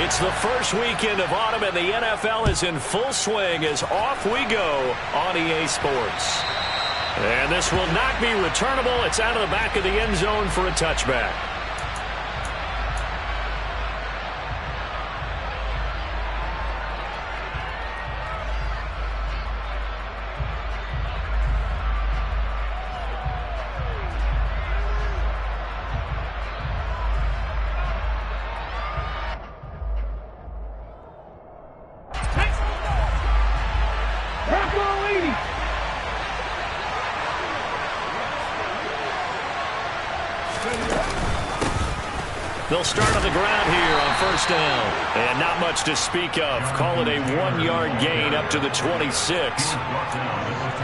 It's the first weekend of autumn, and the NFL is in full swing as off we go on EA Sports. And this will not be returnable. It's out of the back of the end zone for a touchback. They'll start on the ground here on first down. And not much to speak of. Call it a 1-yard gain up to the 26.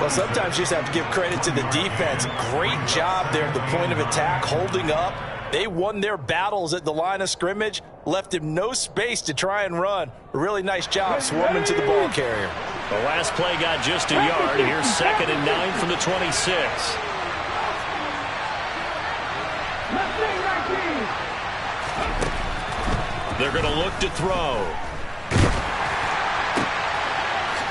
Well, sometimes you just have to give credit to the defense. Great job there at the point of attack, holding up. They won their battles at the line of scrimmage, left him no space to try and run. A really nice job swarming to the ball carrier. The last play got just a yard. Here's 2nd and 9 from the 26. They're going to look to throw.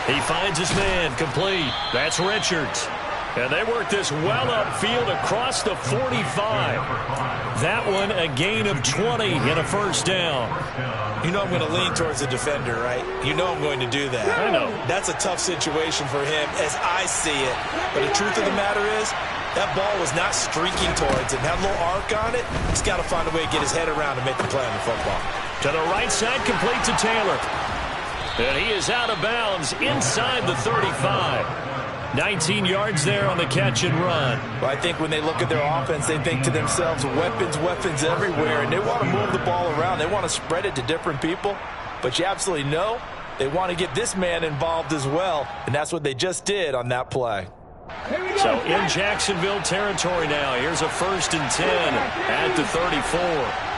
He finds his man, complete. That's Richards. And they work this well upfield across the 45. That one a gain of 20 and a first down. You know I'm going to lean towards the defender, right? You know I'm going to do that. I know. That's a tough situation for him as I see it. But the truth of the matter is, that ball was not streaking towards him. Had a little arc on it. He's got to find a way to get his head around and make the play on the football. To the right side, complete to Taylor. And he is out of bounds inside the 35. 19 yards there on the catch and run. Well, I think when they look at their offense, they think to themselves, weapons, weapons everywhere, and they want to move the ball around. They want to spread it to different people. But you absolutely know they want to get this man involved as well, and that's what they just did on that play. So in Jacksonville territory now. Here's a 1st and 10 at the 34.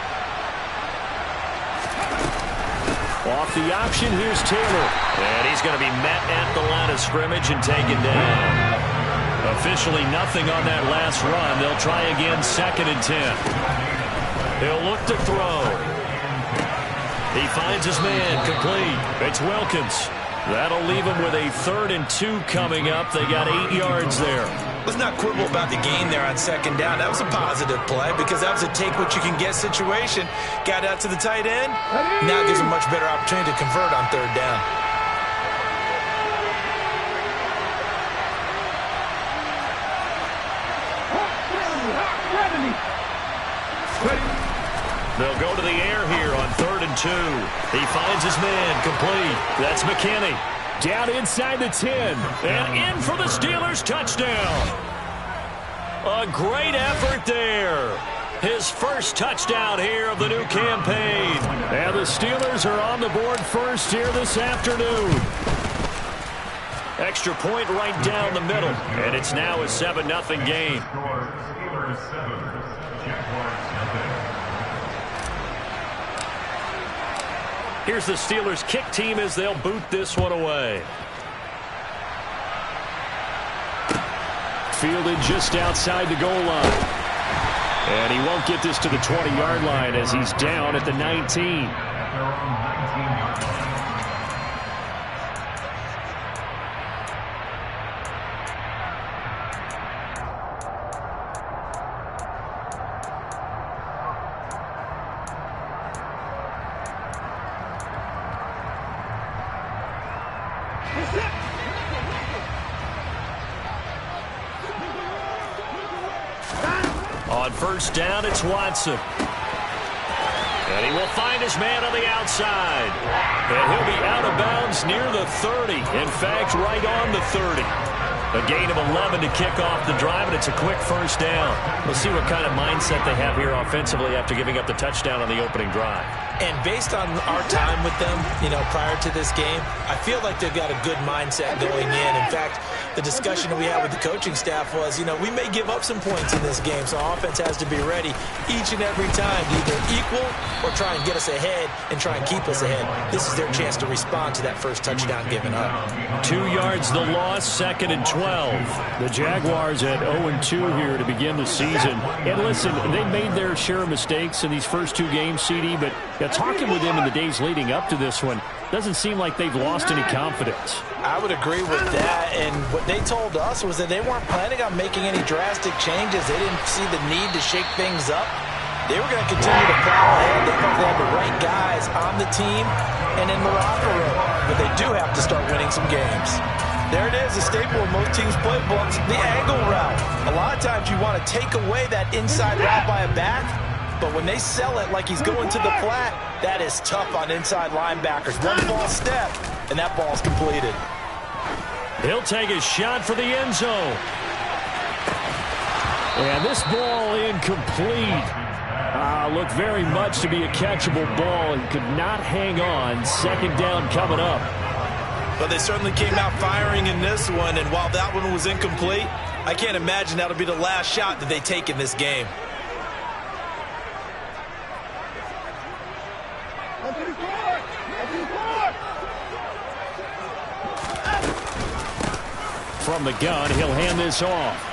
Off the option, here's Taylor. And he's going to be met at the line of scrimmage and taken down. Officially nothing on that last run. They'll try again, 2nd and 10. He'll look to throw. He finds his man, complete. It's Wilkins. That'll leave him with a 3rd and 2 coming up. They got 8 yards there. Let's not quibble about the gain there on 2nd down. That was a positive play because that was a take-what-you-can-get situation. Got out to the tight end. Now gives him a much better opportunity to convert on 3rd down. They'll go to the air here on 3rd and 2. He finds his man, complete. That's McKinney. Down inside the 10. And in for the Steelers touchdown. A great effort there. His first touchdown here of the new campaign. And the Steelers are on the board first here this afternoon. Extra point right down the middle. And it's now a 7-0 game. Here's the Steelers kick team as they'll boot this one away. Fielded just outside the goal line. And he won't get this to the 20-yard line as he's down at the 19. On first down, it's Watson. And he will find his man on the outside. And he'll be out of bounds near the 30. In fact, right on the 30. A gain of 11 to kick off the drive, and it's a quick first down. We'll see what kind of mindset they have here offensively after giving up the touchdown on the opening drive. And based on our time with them, prior to this game, I feel like they've got a good mindset going in. In fact, the discussion that we had with the coaching staff was, you know, we may give up some points in this game, so our offense has to be ready each and every time to either equal or try and get us ahead and try and keep us ahead. This is their chance to respond to that first touchdown given up. 2 yards the loss, 2nd and 12. The Jaguars at 0-2 here to begin the season. And listen, they made their share of mistakes in these first 2 games, CD, but talking with them in the days leading up to this one, doesn't seem like they've lost any confidence. I would agree with that, and what they told us was that they weren't planning on making any drastic changes. They didn't see the need to shake things up. They were going to continue to plow ahead. They felt they had the right guys on the team and in the locker room, but they do have to start winning some games. There it is, a staple of most teams' playbooks, the angle route. A lot of times you want to take away that inside route by a back, but when they sell it like he's going to the flat, that is tough on inside linebackers. One false step, and that ball's completed. He'll take a shot for the end zone. And this ball incomplete. Looked very much to be a catchable ball. He could not hang on. 2nd down coming up. But they certainly came out firing in this one, and while that one was incomplete, I can't imagine that'll be the last shot that they take in this game. From the gun, he'll hand this off.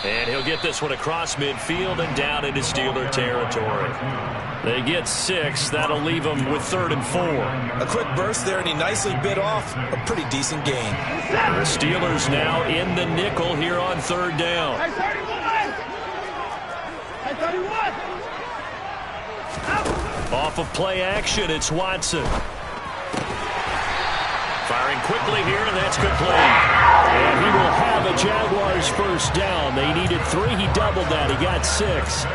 And he'll get this one across midfield and down into Steeler territory. They get 6. That'll leave them with 3rd and 4. A quick burst there, and he nicely bit off a pretty decent gain. The Steelers now in the nickel here on 3rd down. Off of play action, it's Watson. Firing quickly here, and that's complete. And he will have a Jaguars first down. They needed 3. He doubled that. He got 6.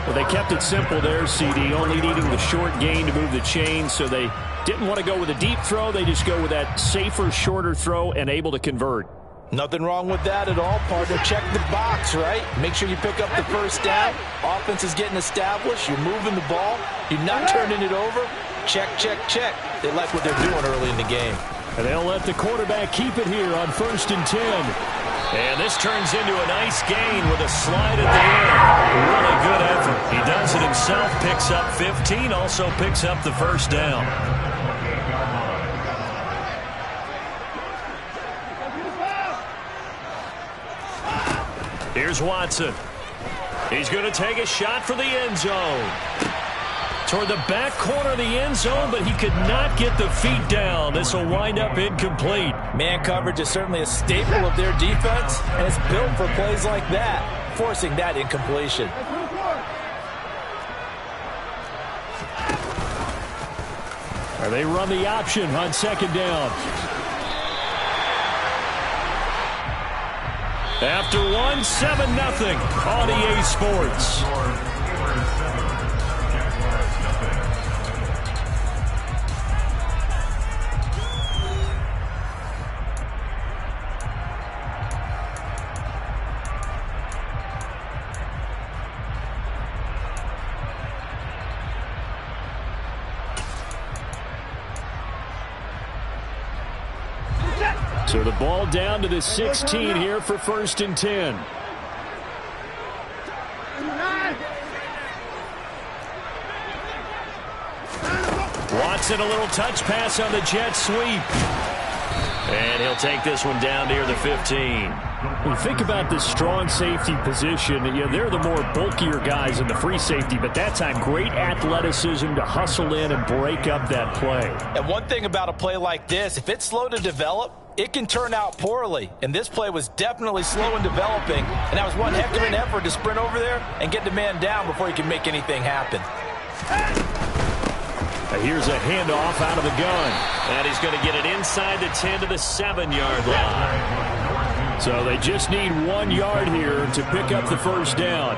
Well, they kept it simple there, CD, only needing the short gain to move the chain, so they didn't want to go with a deep throw. They just go with that safer, shorter throw and able to convert. Nothing wrong with that at all, partner. Check the box, right? Make sure you pick up the first down. Offense is getting established. You're moving the ball. You're not turning it over. Check, check, check. They like what they're doing early in the game. And they'll let the quarterback keep it here on 1st and 10. And this turns into a nice gain with a slide at the end. Really good effort. He does it himself, picks up 15, also picks up the first down. Here's Watson. He's going to take a shot for the end zone. Toward the back corner of the end zone, but he could not get the feet down. This will wind up incomplete. Man coverage is certainly a staple of their defense, and it's built for plays like that, forcing that incompletion. Or they run the option on 2nd down. After 1, 7-0 on EA Sports. So the ball down to the 16 here for 1st and 10. Watson, a little touch pass on the jet sweep. And he'll take this one down near the 15. When you think about this strong safety position, they're the more bulkier guys in the free safety, but that time great athleticism to hustle in and break up that play. And one thing about a play like this, if it's slow to develop, it can turn out poorly. And this play was definitely slow in developing, and that was one heck of an effort to sprint over there and get the man down before he can make anything happen. Here's a handoff out of the gun. And he's going to get it inside the 10 to the 7-yard line. So they just need 1 yard here to pick up the first down.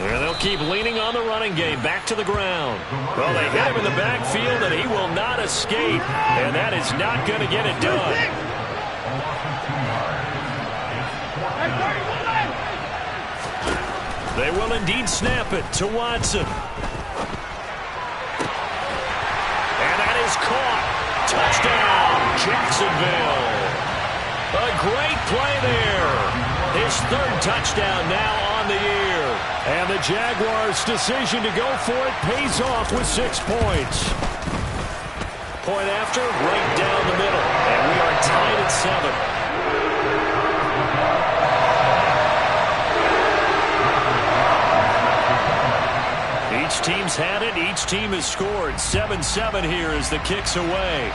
And they'll keep leaning on the running game. Back to the ground. Well, they hit him in the backfield, and he will not escape. And that is not going to get it done. They will indeed snap it to Watson. And that is caught. Touchdown, Jacksonville. A great play there. His third touchdown now on the year. And the Jaguars' decision to go for it pays off with 6 points. Point after, right down the middle. And we are tied at 7. Each team's had it. Each team has scored. 7-7 here as the kick's away.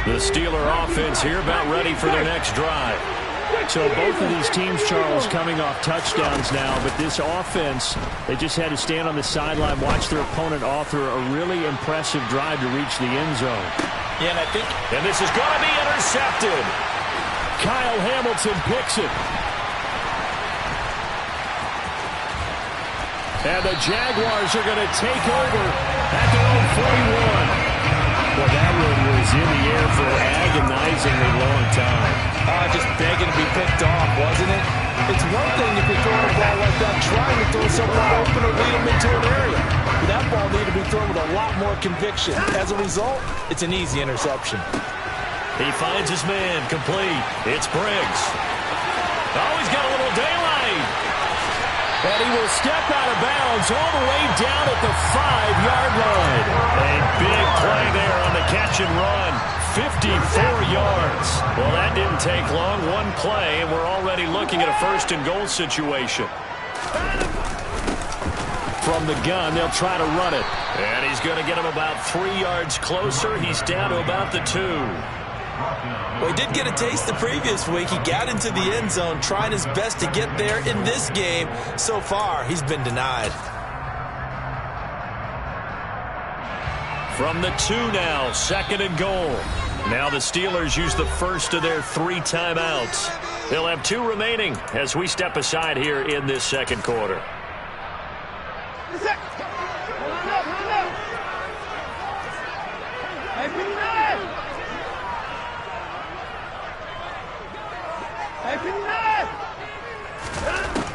The Steeler offense here about ready for their next drive. So both of these teams, Charles, coming off touchdowns now, but this offense, they just had to stand on the sideline, watch their opponent author a really impressive drive to reach the end zone. Yeah, and this is going to be intercepted. Kyle Hamilton picks it. And the Jaguars are going to take over at their own 41. Well, that one was in the air for an agonizingly long time. Just begging to be picked off, wasn't it? It's one thing if you're throwing a ball like that, trying to throw someone open or lead them into an area. But that ball needed to be thrown with a lot more conviction. As a result, it's an easy interception. He finds his man, complete. It's Briggs. Oh, he's got a little daylight. And he will step out of bounds all the way down at the 5-yard line. A big play there on the catch and run. 54 yards. Well, that didn't take long. One play, and we're already looking at a 1st and goal situation. From the gun, they'll try to run it. And he's going to get him about 3 yards closer. He's down to about the 2. Well, he did get a taste the previous week. He got into the end zone, trying his best to get there in this game. So far, he's been denied. From the 2 now, 2nd and goal. Now the Steelers use the first of their 3 timeouts. They'll have 2 remaining as we step aside here in this 2nd quarter.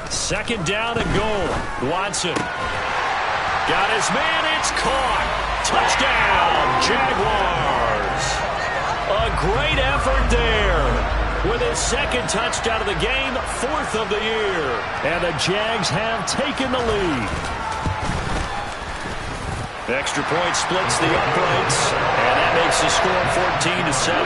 Second down and goal. Watson. Got his man. It's caught. Touchdown, Jaguars. A great effort there. With his 2nd touchdown of the game, 4th of the year. And the Jags have taken the lead. Extra point splits the uprights. And that makes the score 14-7.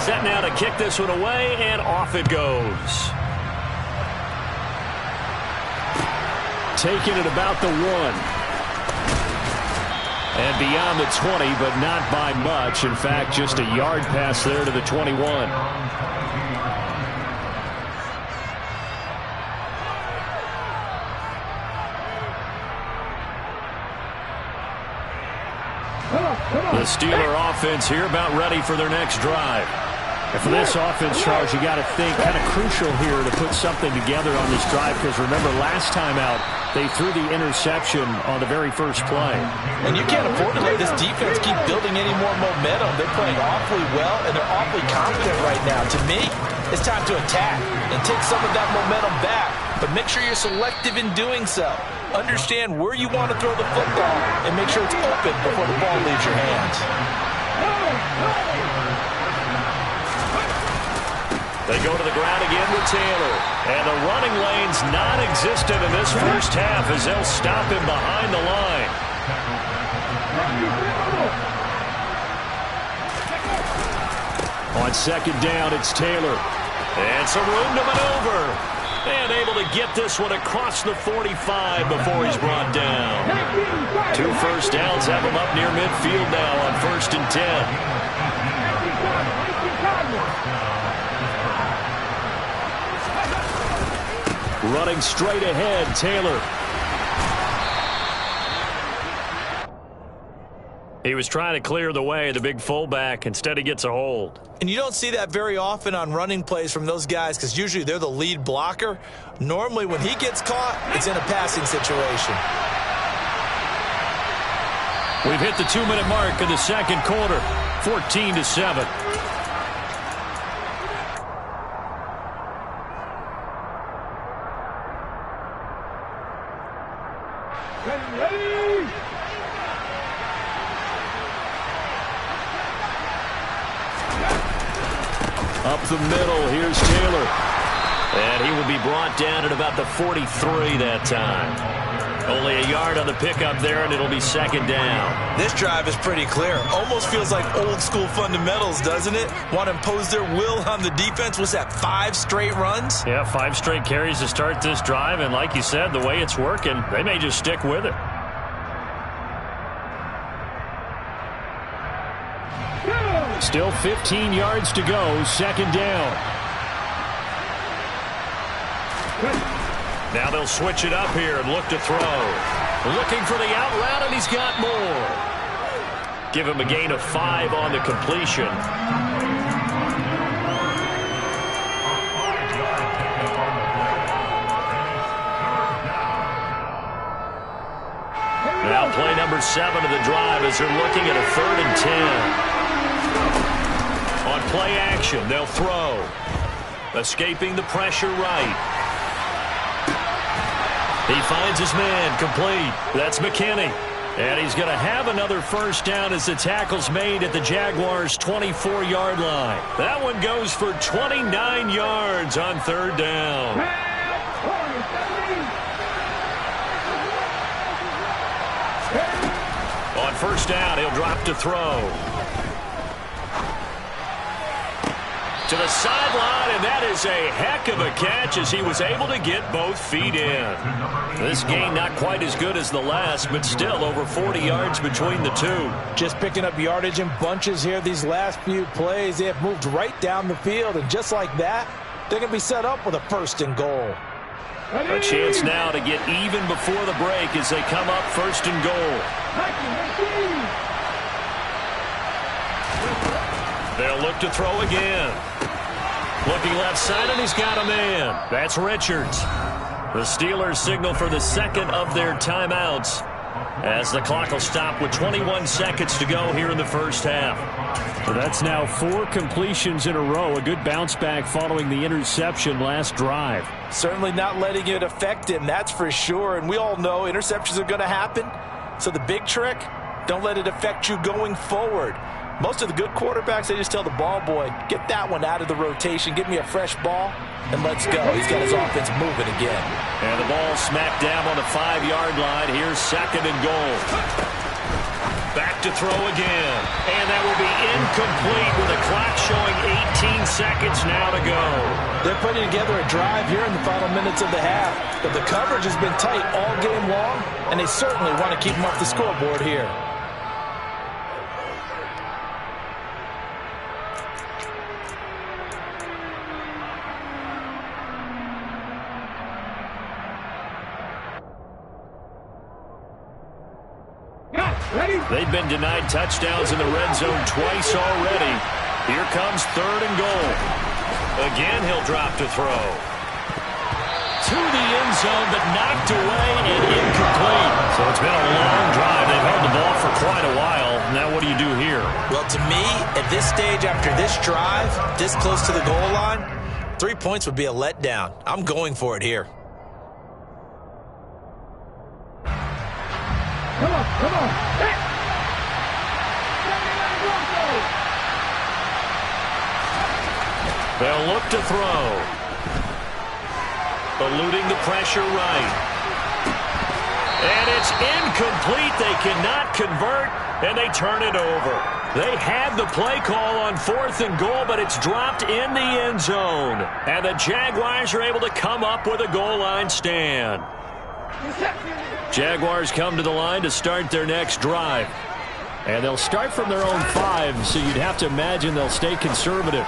Set now to kick this one away, and off it goes. Taking it about the 1. And beyond the 20, but not by much. In fact, just a yard pass there to the 21. The Steeler offense here about ready for their next drive. And for this offense, Charles, you got to think kind of crucial here to put something together on this drive, because remember last time out they threw the interception on the very first play. And you can't afford to let this defense keep building any more momentum. They're playing awfully well, and they're awfully confident right now. To me, it's time to attack and take some of that momentum back, but make sure you're selective in doing so. Understand where you want to throw the football and make sure it's open before the ball leaves your hands. They go to the ground again with Taylor. And the running lane's non-existent in this first half as they'll stop him behind the line. On 2nd down, it's Taylor. And some room to maneuver. And able to get this one across the 45 before he's brought down. 2 first downs have him up near midfield now on 1st and 10. Running straight ahead, Taylor. He was trying to clear the way, the big fullback. Instead, he gets a hold. And you don't see that very often on running plays from those guys because usually they're the lead blocker. Normally, when he gets caught, it's in a passing situation. We've hit the 2-minute mark in the second quarter, 14-7. Up the middle, here's Taylor. And he will be brought down at about the 43 that time. Only a yard on the pickup there, and it'll be second down. This drive is pretty clear. Almost feels like old school fundamentals, doesn't it? Want to impose their will on the defense. Was that 5 straight runs? Yeah, 5 straight carries to start this drive, and like you said, the way it's working, they may just stick with it. Still 15 yards to go, second down. Now they'll switch it up here and look to throw. Looking for the out route, and he's got more. Give him a gain of 5 on the completion. Now play number 7 of the drive as they're looking at a 3rd and 10. On play action, they'll throw. Escaping the pressure right. He finds his man complete. That's McKinney. And he's going to have another first down as the tackle's made at the Jaguars' 24-yard line. That one goes for 29 yards on 3rd down. On first down, he'll drop to throw. To the sideline, and that is a heck of a catch as he was able to get both feet in. This game not quite as good as the last, but still over 40 yards between the two. Just picking up yardage in bunches here these last few plays. They have moved right down the field, and just like that, they're going to be set up with a 1st and goal. A chance now to get even before the break as they come up 1st and goal. They'll look to throw again. Looking left side, and he's got a man. That's Richards. The Steelers signal for the second of their timeouts as the clock will stop with 21 seconds to go here in the first half. So that's now 4 completions in a row. A good bounce back following the interception last drive. Certainly not letting it affect him, that's for sure. And we all know interceptions are going to happen. So the big trick, don't let it affect you going forward. Most of the good quarterbacks, they just tell the ball boy, get that one out of the rotation, give me a fresh ball, and let's go. He's got his offense moving again. And the ball smacked down on the 5-yard line. Here's 2nd and goal. Back to throw again. And that will be incomplete with the clock showing 18 seconds now to go. They're putting together a drive here in the final minutes of the half, but the coverage has been tight all game long, and they certainly want to keep them off the scoreboard here. They've been denied touchdowns in the red zone twice already. Here comes 3rd and goal. Again, he'll drop to throw. To the end zone, but knocked away and incomplete. So it's been a long drive. They've held the ball for quite a while. Now what do you do here? Well, to me, at this stage after this drive, this close to the goal line, 3 points would be a letdown. I'm going for it here. Come on. They'll look to throw. Eluding the pressure right. And it's incomplete. They cannot convert, and they turn it over. They had the play call on 4th and goal, but it's dropped in the end zone. And the Jaguars are able to come up with a goal line stand. Jaguars come to the line to start their next drive. And they'll start from their own 5, so you'd have to imagine they'll stay conservative.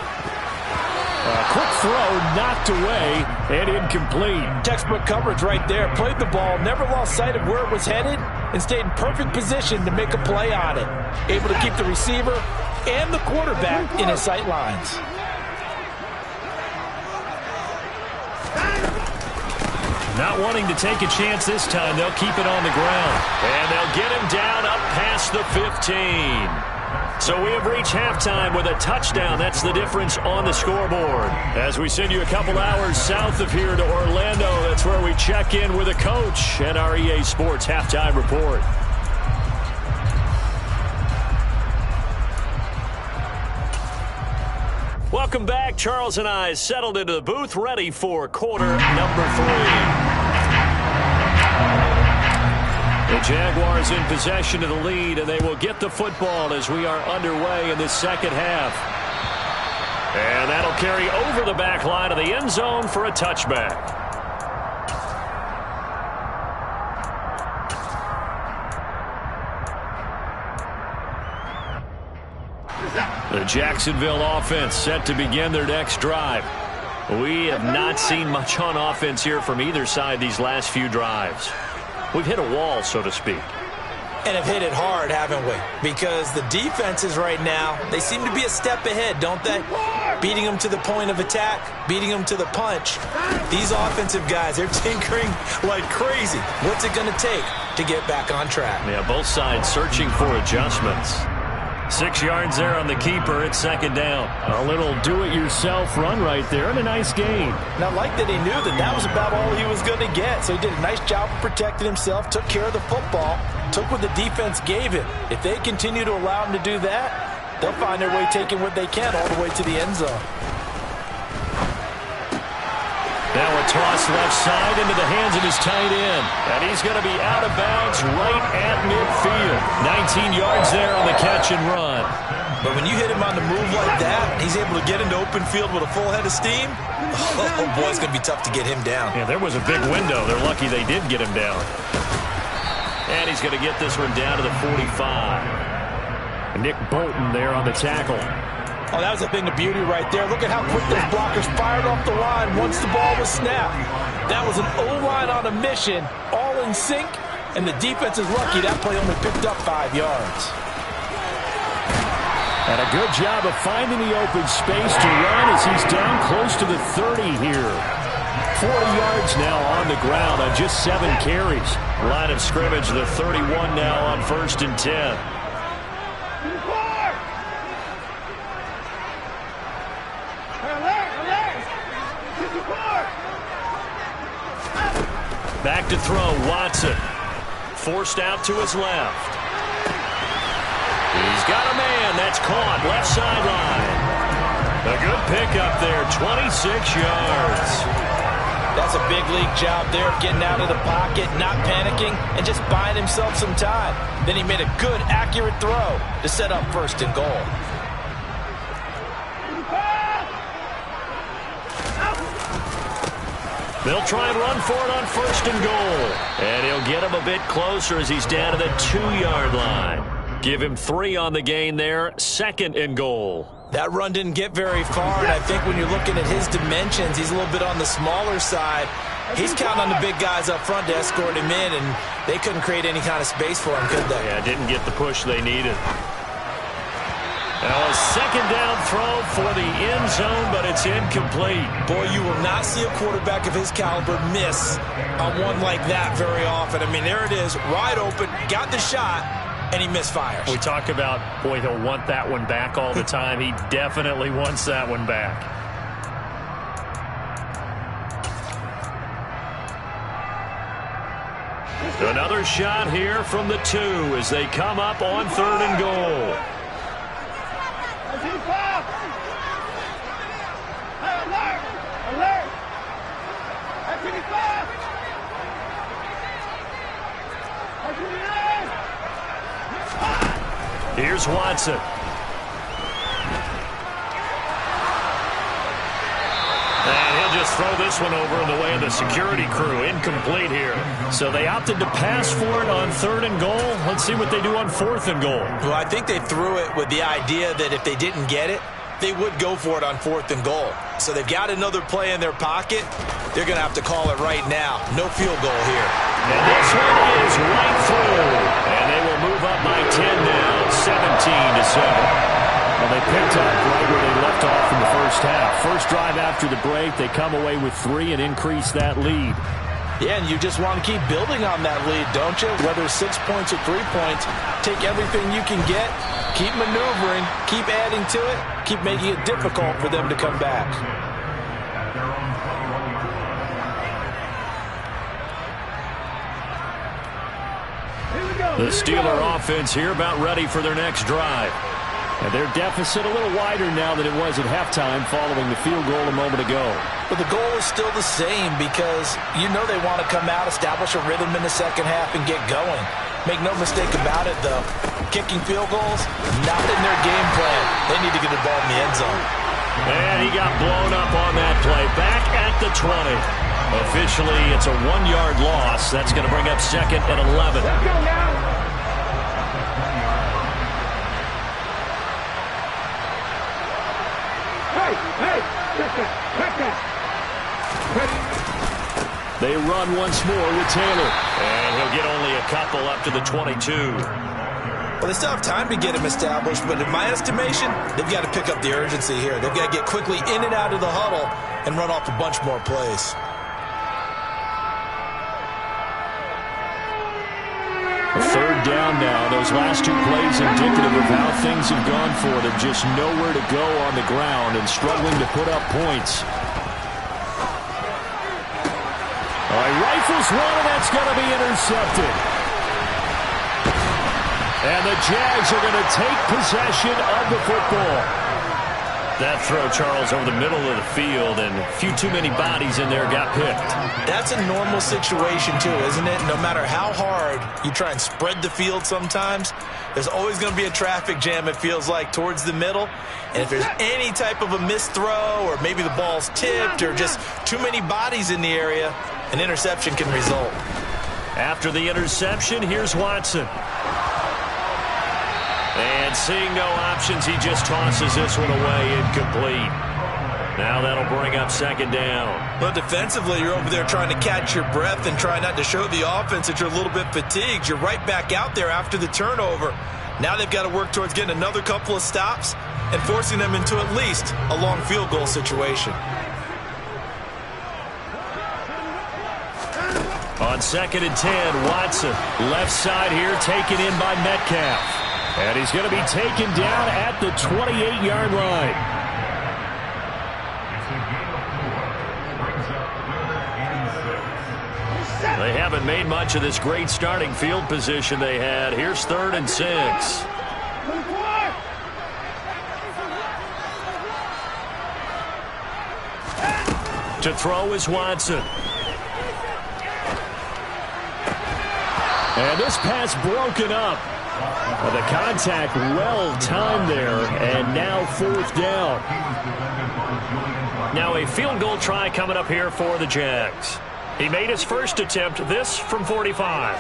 Quick throw, knocked away, and incomplete. Textbook coverage right there. Played the ball, never lost sight of where it was headed, and stayed in perfect position to make a play on it. Able to keep the receiver and the quarterback in his sight lines. Not wanting to take a chance this time, they'll keep it on the ground. And they'll get him down up past the 15. So we have reached halftime with a touchdown. That's the difference on the scoreboard. As we send you a couple hours south of here to Orlando, that's where we check in with a coach at our EA Sports Halftime Report. Welcome back. Charles and I settled into the booth, ready for quarter number 3. The Jaguars in possession of the lead, and they will get the football as we are underway in this second half. And that'll carry over the back line of the end zone for a touchback. The Jacksonville offense set to begin their next drive. We have not seen much on offense here from either side these last few drives. We've hit a wall, so to speak. And have hit it hard, haven't we? Because the defenses right now, they seem to be a step ahead, don't they? Beating them to the point of attack, beating them to the punch. These offensive guys, they're tinkering like crazy. What's it going to take to get back on track? Yeah, both sides searching for adjustments. 6 yards there on the keeper. It's second down. A little do-it-yourself run right there and a nice gain. And I like that he knew that that was about all he was going to get. So he did a nice job of protecting himself, took care of the football, took what the defense gave him. If they continue to allow him to do that, they'll find their way taking what they can all the way to the end zone. Now a toss left side into the hands of his tight end. And he's going to be out of bounds right at midfield. 19 yards there on the catch and run. But when you hit him on the move like that, he's able to get into open field with a full head of steam. Oh, boy, it's going to be tough to get him down. Yeah, there was a big window. They're lucky they did get him down. And he's going to get this one down to the 45. Nick Bolton there on the tackle. Oh, that was a thing of beauty right there. Look at how quick those blockers fired off the line once the ball was snapped. That was an O-line on a mission, all in sync, and the defense is lucky that play only picked up 5 yards. And a good job of finding the open space to run as he's down close to the 30 here. 40 yards now on the ground on just 7 carries. Line of scrimmage, the 31 now on 1st and 10. Back to throw, Watson. Forced out to his left. He's got a man. That's caught. Left sideline. A good pickup there. 26 yards. That's a big league job there of getting out of the pocket, not panicking, and just buying himself some time. Then he made a good, accurate throw to set up 1st and goal. They'll try and run for it on 1st and goal. And he'll get him a bit closer as he's down to the 2-yard line. Give him 3 on the gain there. 2nd and goal. That run didn't get very far, and I think when you're looking at his dimensions, he's a little bit on the smaller side. He's counting on the big guys up front to escort him in, and they couldn't create any kind of space for him, could they? Yeah, didn't get the push they needed. Now a 2nd down throw for the end zone, but it's incomplete. Boy, you will not see a quarterback of his caliber miss on one like that very often. I mean, there it is, wide open, got the shot, and he misfires. We talk about, boy, he'll want that one back all the time. He definitely wants that one back. Another shot here from the 2 as they come up on 3rd and goal. Here's Watson. And he'll just throw this one over in the way of the security crew. Incomplete here. So they opted to pass for it on 3rd and goal. Let's see what they do on 4th and goal. Well, I think they threw it with the idea that if they didn't get it, they would go for it on 4th and goal. So they've got another play in their pocket. They're going to have to call it right now. No field goal here. And this one is right through. And they will move up by 10 now, 17-7. Well, they picked up right where they left off in the first half. First drive after the break, they come away with 3 and increase that lead. Yeah, and you just want to keep building on that lead, don't you? Whether 6 points or 3 points, take everything you can get, keep maneuvering, keep adding to it, keep making it difficult for them to come back. The Steeler offense here about ready for their next drive. And their deficit a little wider now than it was at halftime following the field goal a moment ago. But the goal is still the same because you know they want to come out, establish a rhythm in the second half, and get going. Make no mistake about it, though. Kicking field goals, not in their game plan. They need to get the ball in the end zone. And he got blown up on that play. Back at the 20. Officially, it's a 1-yard loss. That's going to bring up 2nd and 11. Let's go now. They run once more with Taylor. And he'll get only a couple up to the 22. Well, they still have time to get him established, but in my estimation, they've got to pick up the urgency here. They've got to get quickly in and out of the huddle and run off a bunch more plays. Third down now. Those last 2 plays indicative of how things have gone for them. Just nowhere to go on the ground and struggling to put up points. All right, rifles one, and that's going to be intercepted. And the Jags are going to take possession of the football. That throw, Charles, over the middle of the field, and a few too many bodies in there got picked. That's a normal situation, too, isn't it? No matter how hard you try and spread the field sometimes, there's always going to be a traffic jam, it feels like, towards the middle. And if there's any type of a missed throw or maybe the ball's tipped or just too many bodies in the area, an interception can result. After the interception, here's Watson. And seeing no options, he just tosses this one away incomplete. Now that'll bring up 2nd down. But defensively, you're over there trying to catch your breath and try not to show the offense that you're a little bit fatigued. You're right back out there after the turnover. Now they've got to work towards getting another couple of stops and forcing them into at least a long field goal situation. On 2nd and 10, Watson, left side here, taken in by Metcalf. And he's going to be taken down at the 28-yard line. They haven't made much of this great starting field position they had. Here's 3rd and 6. To throw is Watson. And this pass broken up. The contact well timed there, and now 4th down. Now a field goal try coming up here for the Jags. He made his first attempt, this from 45.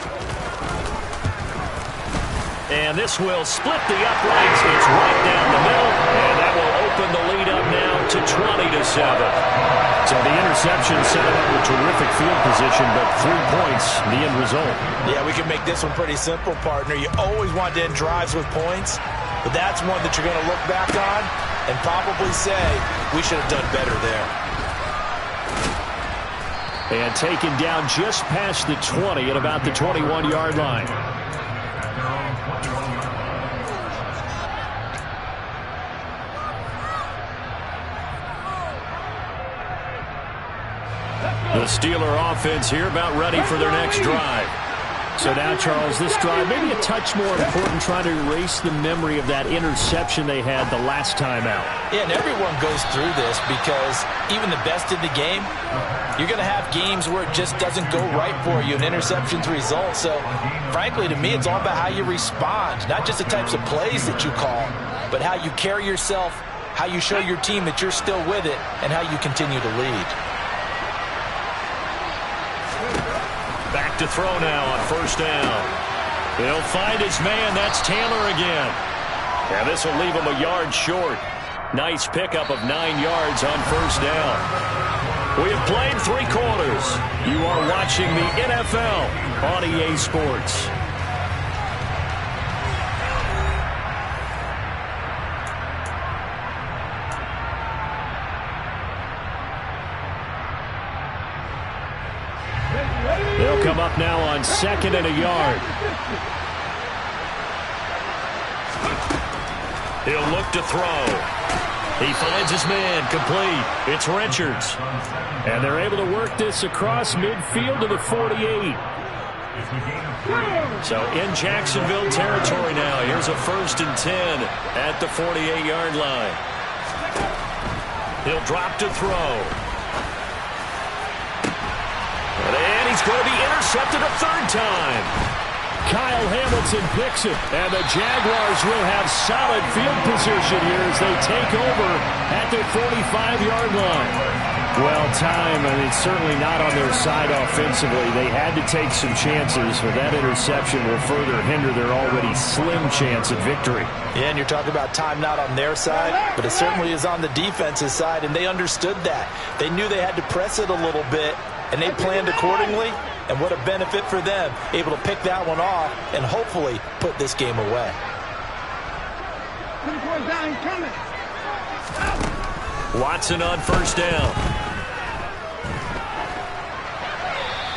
And this will split the uprights. It's right down the middle, and that will open the lead up now to 20-7. So the interception set him up with terrific field position, but 3 points, the end result. Yeah, we can make this one pretty simple, partner. You always want to end drives with points, but that's one that you're going to look back on and probably say, we should have done better there. And taken down just past the 20 at about the 21-yard line. The Steeler offense here about ready for their next drive. So now, Charles, this drive maybe a touch more important, trying to erase the memory of that interception they had the last time out. Yeah, and everyone goes through this because even the best in the game, you're going to have games where it just doesn't go right for you, and interceptions result. So, frankly, to me, it's all about how you respond, not just the types of plays that you call, but how you carry yourself, how you show your team that you're still with it, and how you continue to lead. Back to throw now on 1st down. He'll find his man. That's Taylor again. And this will leave him a yard short. Nice pickup of 9 yards on first down. We have played 3 quarters. You are watching the NFL on EA Sports. They'll come up now on 2nd and a yard. He'll look to throw. He finds his man, complete. It's Richards. And they're able to work this across midfield to the 48. So in Jacksonville territory now. Here's a 1st and 10 at the 48-yard line. He'll drop to throw. And he's going to be intercepted a 3rd time. Kyle Hamilton picks it, and the Jaguars will have solid field position here as they take over at their 45-yard line. Well, time, it's certainly not on their side offensively. They had to take some chances, but that interception will further hinder their already slim chance at victory. Yeah, and you're talking about time not on their side, but it certainly is on the defensive side, and they understood that. They knew they had to press it a little bit, and they planned accordingly. And what a benefit for them, able to pick that one off and hopefully put this game away. Watson on 1st down.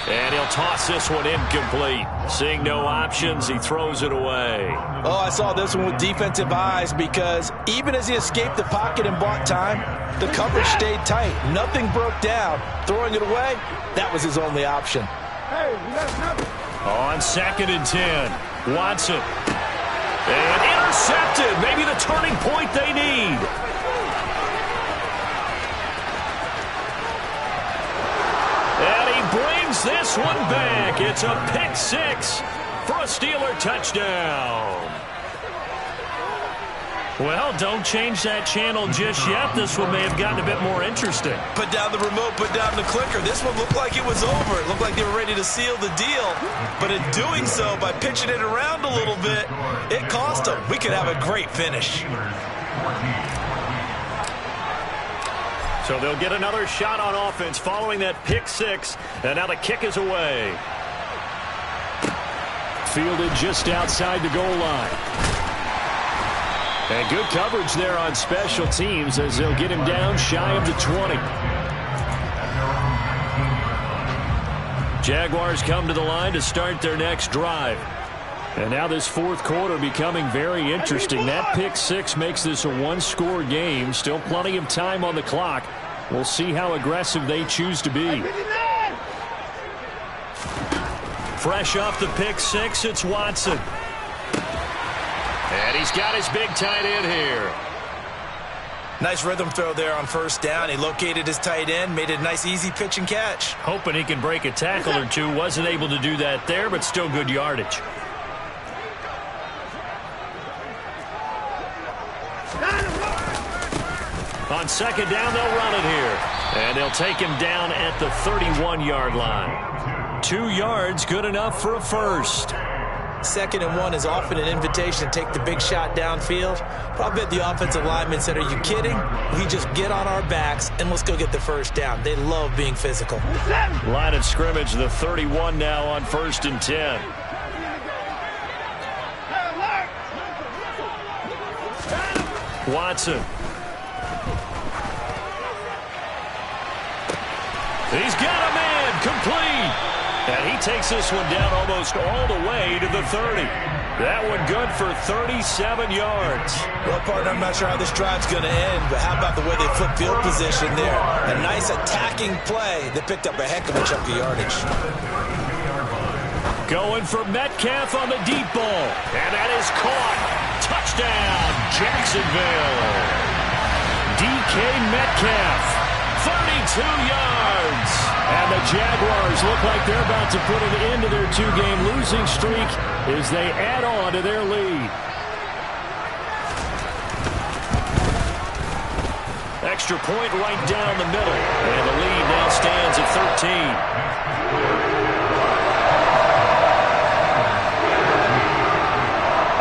And he'll toss this one incomplete. Seeing no options, he throws it away. Oh, I saw this one with defensive eyes because even as he escaped the pocket and bought time, the coverage stayed tight. Nothing broke down. Throwing it away, that was his only option. On 2nd and 10, Watson. And intercepted. Maybe the turning point they need. And he brings this one back. It's a pick 6 for a Steeler touchdown. Well, don't change that channel just yet. This one may have gotten a bit more interesting. Put down the remote, put down the clicker. This one looked like it was over. It looked like they were ready to seal the deal. But in doing so, by pitching it around a little bit, it cost them. We could have a great finish. So they'll get another shot on offense following that pick 6. And now the kick is away. Fielded just outside the goal line. And good coverage there on special teams as they'll get him down shy of the 20. Jaguars come to the line to start their next drive. And now this 4th quarter becoming very interesting. That pick 6 makes this a 1-score game. Still plenty of time on the clock. We'll see how aggressive they choose to be. Fresh off the pick 6, it's Watson. And he's got his big tight end here. Nice rhythm throw there on 1st down. He located his tight end, made it a nice easy pitch and catch. Hoping he can break a tackle or two. Wasn't able to do that there, but still good yardage. On 2nd down, they'll run it here. And they'll take him down at the 31-yard line. 2 yards, good enough for a first. 2nd and 1 is often an invitation to take the big shot downfield. But I bet the offensive lineman said, are you kidding? We just get on our backs and let's go get the first down. They love being physical. Line of scrimmage, the 31 now on 1st and 10. Watson. He's got a man, complete. And he takes this one down almost all the way to the 30. That one good for 37 yards. Well, partner, I'm not sure how this drive's going to end, but how about the way they flip field position there? A nice attacking play that picked up a heck of a chunk of yardage. Going for Metcalf on the deep ball. And that is caught. Touchdown, Jacksonville. DK Metcalf. 32 yards. And the Jaguars look like they're about to put an end to their 2-game losing streak as they add on to their lead. Extra point right down the middle. And the lead now stands at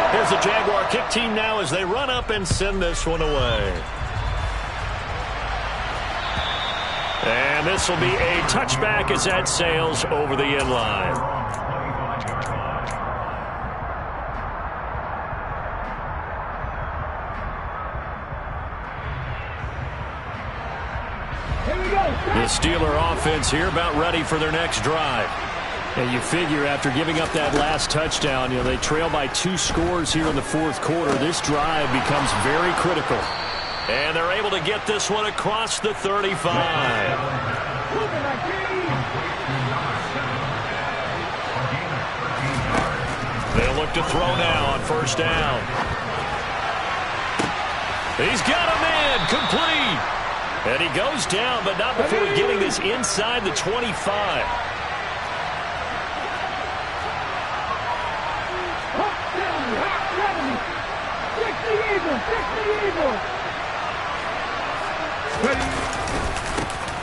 13. Here's the Jaguar kick team now as they run up and send this one away. And this will be a touchback as that sails over the end line. The Steeler offense here about ready for their next drive. And you figure after giving up that last touchdown, they trail by 2 scores here in the fourth quarter. This drive becomes very critical. And they're able to get this one across the 35. They'll look to throw now on first down. He's got him in, complete. And he goes down, but not before getting this inside the 25.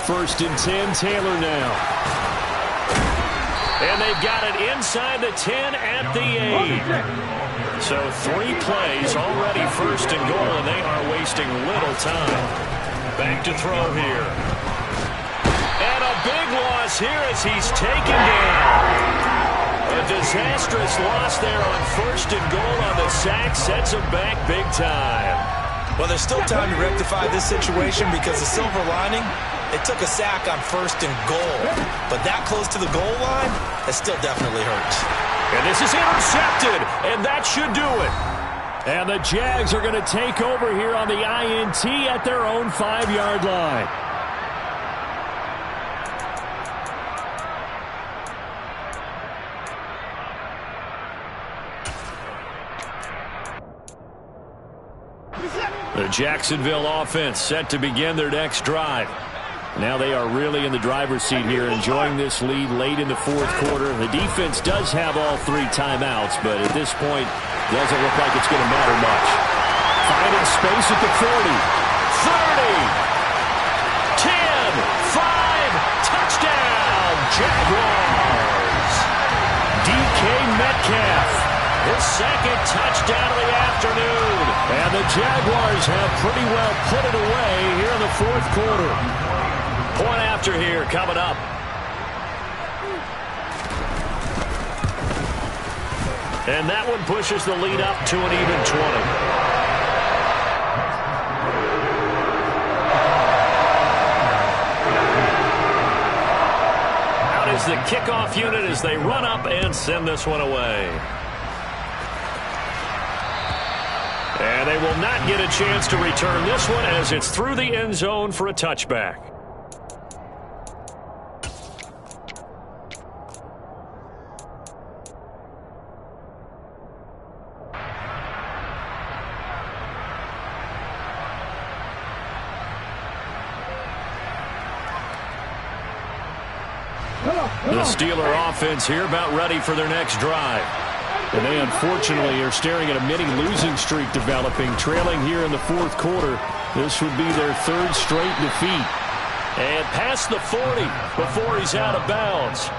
First and 10, Taylor now. And they've got it inside the 10 at the 8. So 3 plays already first and goal, and they are wasting little time. Back to throw here. And a big loss here as he's taken down. A disastrous loss there on first and goal on the sack. Sets him back big time. Well, there's still time to rectify this situation because the silver lining, it took a sack on first and goal. But that close to the goal line, that still definitely hurts. And this is intercepted, and that should do it. And the Jags are going to take over here on the INT at their own 5-yard line. The Jacksonville offense set to begin their next drive. Now they are really in the driver's seat here, enjoying this lead late in the fourth quarter. The defense does have all 3 timeouts, but at this point, doesn't look like it's going to matter much. Finding space at the 40. 30. 10. 5. Touchdown. Jaguars. DK Metcalf. His second touchdown of the afternoon. And the Jaguars have pretty well put it away here in the fourth quarter. Point after here coming up. And that one pushes the lead up to an even 20. Out is the kickoff unit as they run up and send this one away. And they will not get a chance to return this one as it's through the end zone for a touchback. The Steeler offense here about ready for their next drive. And they unfortunately are staring at a mini losing streak developing, trailing here in the fourth quarter. This would be their 3rd straight defeat. And past the 40 before he's out of bounds.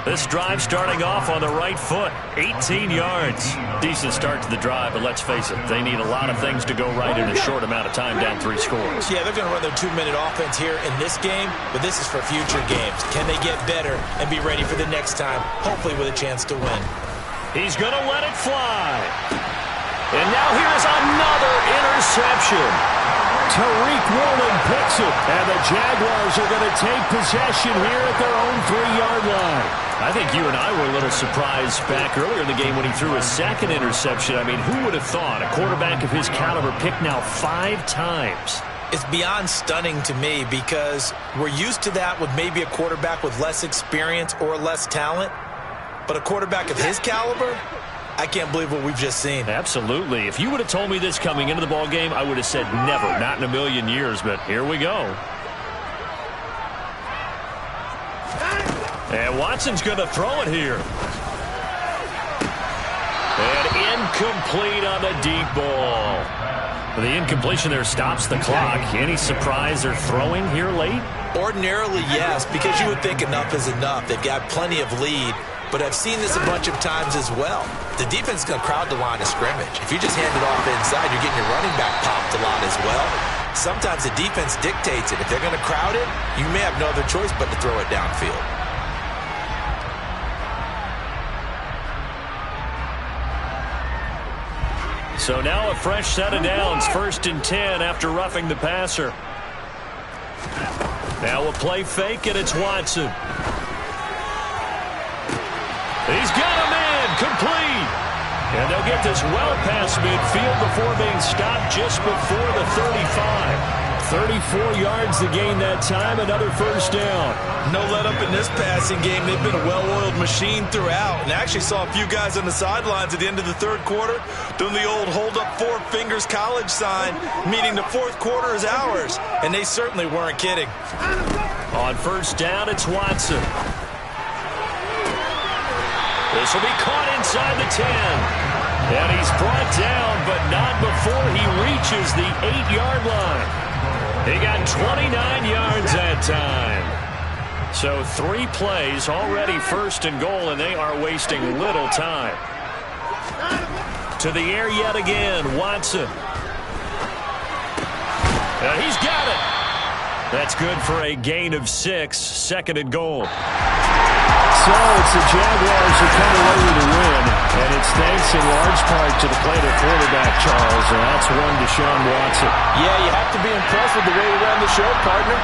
This drive starting off on the right foot, 18 yards. Decent start to the drive, but let's face it, they need a lot of things to go right in a short amount of time, down 3 scores. Yeah, they're going to run their 2-minute offense here in this game, but this is for future games. Can they get better and be ready for the next time, hopefully with a chance to win? He's going to let it fly. And now here's another interception. Tariq Woolen picks it, and the Jaguars are going to take possession here at their own 3-yard line. I think you and I were a little surprised back earlier in the game when he threw his 2nd interception. I mean, who would have thought a quarterback of his caliber picked now 5 times? It's beyond stunning to me because we're used to that with maybe a quarterback with less experience or less talent. But a quarterback of his caliber, I can't believe what we've just seen. Absolutely. If you would have told me this coming into the ball game, I would have said never, not in a million years. But here we go. And Watson's going to throw it here. And incomplete on the deep ball. The incompletion there stops the clock. Any surprise they're throwing here late? Ordinarily, yes, because you would think enough is enough. They've got plenty of lead. But I've seen this a bunch of times as well. The defense is going to crowd the line of scrimmage. If you just hand it off inside, you're getting your running back popped a lot as well. sometimes the defense dictates it. If they're going to crowd it, you may have no other choice but to throw it downfield. So now a fresh set of downs, 1st and 10 after roughing the passer. Now a play fake, and it's Watson. He's got a man, complete. And they'll get this well past midfield before being stopped just before the 35. 34 yards to gain that time, another first down. No let up in this passing game. They've been a well-oiled machine throughout. And I actually saw a few guys on the sidelines at the end of the third quarter doing the old hold up 4 fingers college sign, meaning the fourth quarter is ours. And they certainly weren't kidding. On first down, it's Watson. This will be caught inside the 10. And he's brought down, but not before he reaches the 8-yard line. He got 29 yards that time. So 3 plays, already 1st and goal, and they are wasting little time. To the air yet again, Watson. And he's got it. That's good for a gain of 6, 2nd and goal. So it's the Jaguars who come away with a win, and it's thanks in large part to the play of the quarterback, Charles, and that's one Deshaun Watson. Yeah, you have to be impressed with the way he ran the show, partner.